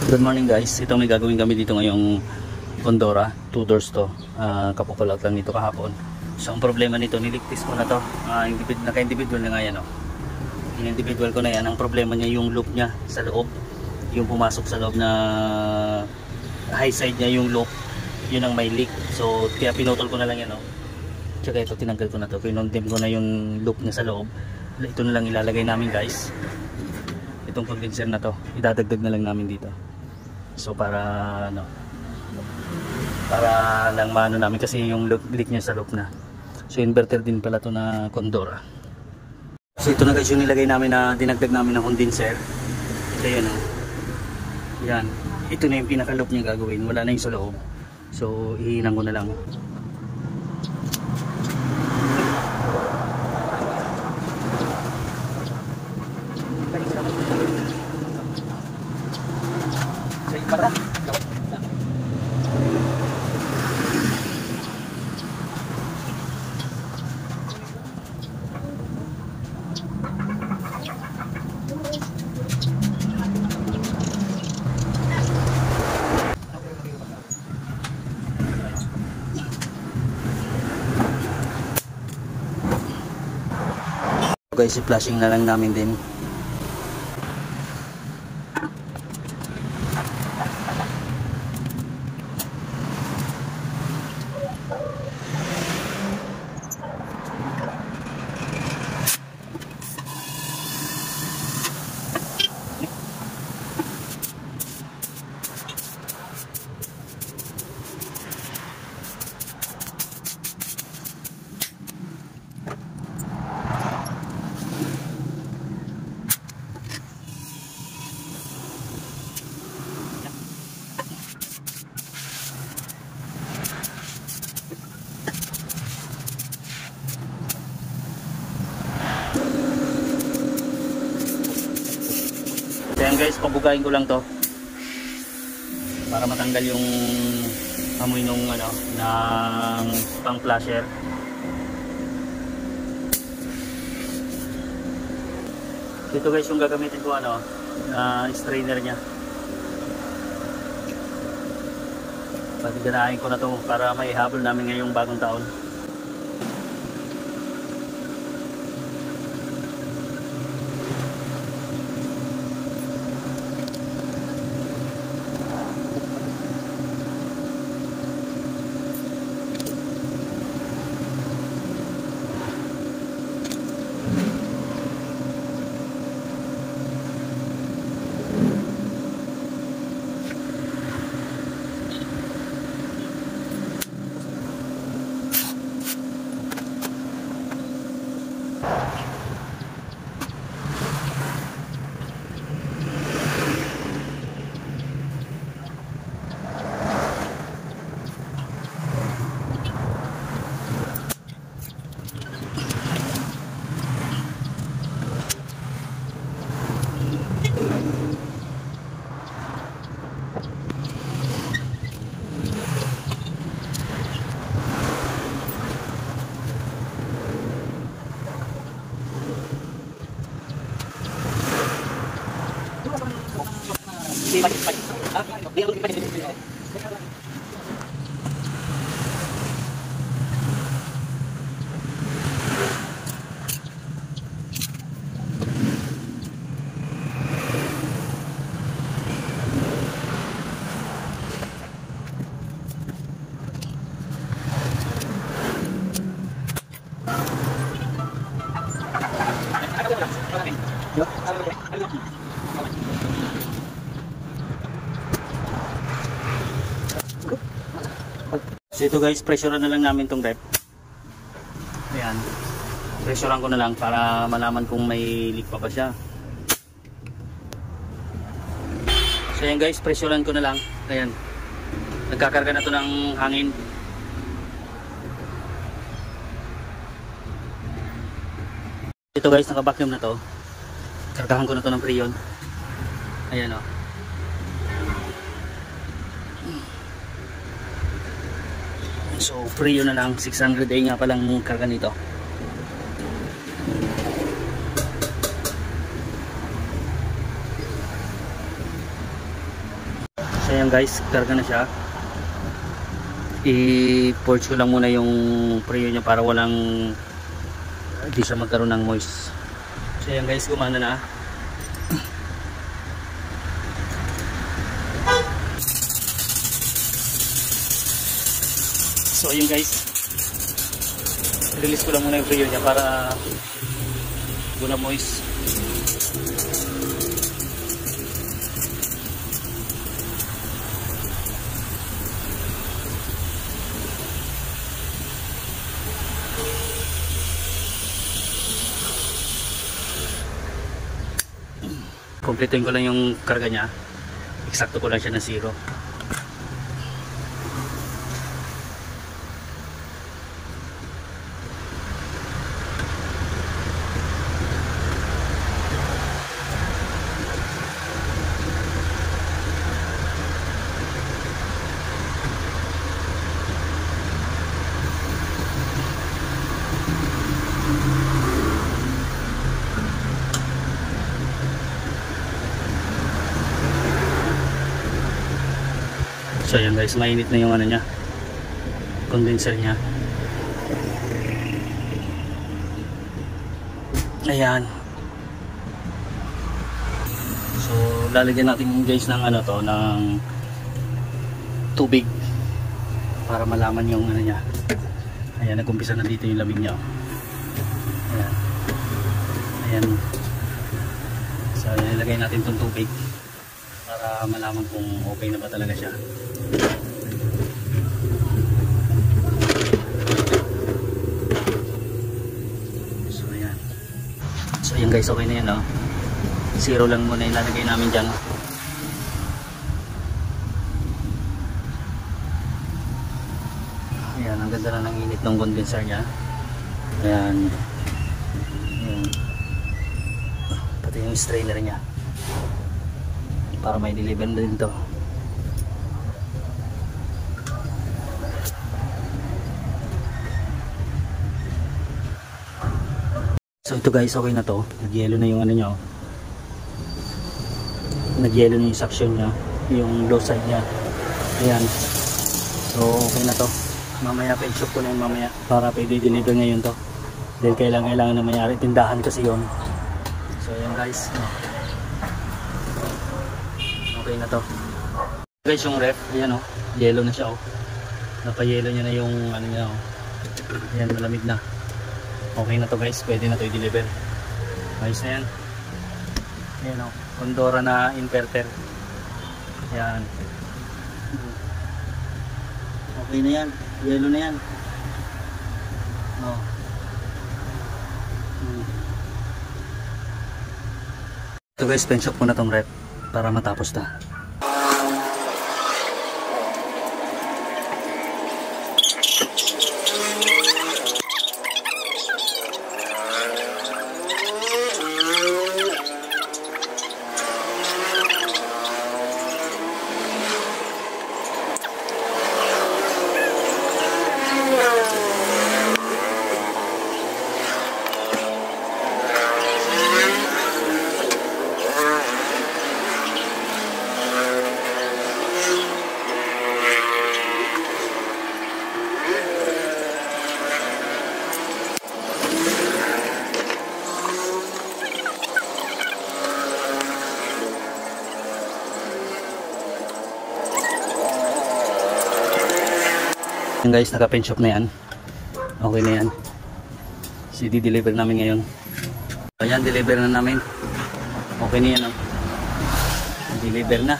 Good morning guys, ito may gagawin kami dito ngayong Condora, 2 doors to. Kapukulat lang nito kahapon. So ang problema nito, niligtis ko na to. Naka-individual na nga yan, oh. Yung individual ko na yan, ang problema niya yung loop niya sa loob. Yung pumasok sa loob na high side niya yung loop, yun ang may leak. So kaya pinutol ko na lang yan, oh. Tsaka ito tinanggal ko na to, pinondem ko na yung loop niya sa loob. Ito na lang ilalagay namin guys. Itong condenser na to, idadagdag na lang namin dito. So para lang maano namin kasi yung leak niya sa loob na. So inverter din pala to na Condora. So ito na guys yung nilagay namin na dinagdag namin ng condenser. Ito yun, oh. Yan. Ito na yung pinaka loop niya gagawin. Wala na yung sa loob. So ihilang ko na lang. Guys, i-flashing na lang namin din. Ayan guys, pabugayin ko lang to para matanggal yung amoy nung ng pang flasher. Ito guys yung gagamitin ko strainer nya. Pagdanahin ko na to para may habol namin ngayong bagong taon. So ito guys, pressurean na lang namin tong rep. Ayan. Pressurean ko na lang para malaman kung may leak pa ba siya. So ayan guys, pressurean ko na lang. Ayan. Nagkakarga na to ng hangin. Ito guys, naka-vacuum na to. Kargahan ko na to ng Freon. Ayan, oh. So free yun na lang, 600 nga palang karga nito. Ayan guys, karga na siya. I-purge ko lang muna yung preo niya para hindi siya magkaroon ng moist. So ayan guys, gumana na. So ayun guys, release ko lang muna yung preo niya para wala moist. Kompletuhin ko lang yung karga niya. Eksakto ko lang siya na 0. So ayan guys, mainit na yung ano niya, condenser niya. Ayan. So lalagyan natin guys ng ano to, ng tubig para malaman yung ano niya. Ayan, nag-umpisa na dito yung lamig niya. Ayan. Ayan. So ilagay natin itong tubig para malaman kung okay na ba talaga siya. So ayan guys, okay na yan, 0 lang muna ilalagay namin dyan. Ayan, ang ganda na ng init ng condenser nya. Ayan. Ayan. Pati yung strainer nya para may deliver din to. So ito guys, okay na to. Nagyelo na yung ano nya. Nagyelo na yung suction nya, yung low side nya. Ayan. So okay na to. Mamaya pa i-shop ko na yung mamaya para pwede deliver ngayon to. Dahil kailangan na mayari. Tindahan kasi yun. So ayan guys. Okay na to. Guys, yung ref, ayan yellow na siya Napayelo niya na yung ano niya Ayan, malamig na. Okay na to guys, pwede na to i-deliver. Ayos na yan. Ayan Condora na inverter. Ayan. Okay na yan, yellow na yan. Ito guys, penshop ko na tong ref para matapos na. Guys, naka-pen shop na yan. Okay na yan. So, i-deliver namin ngayon. Ayan, deliver na namin. Okay na yan. Deliver na.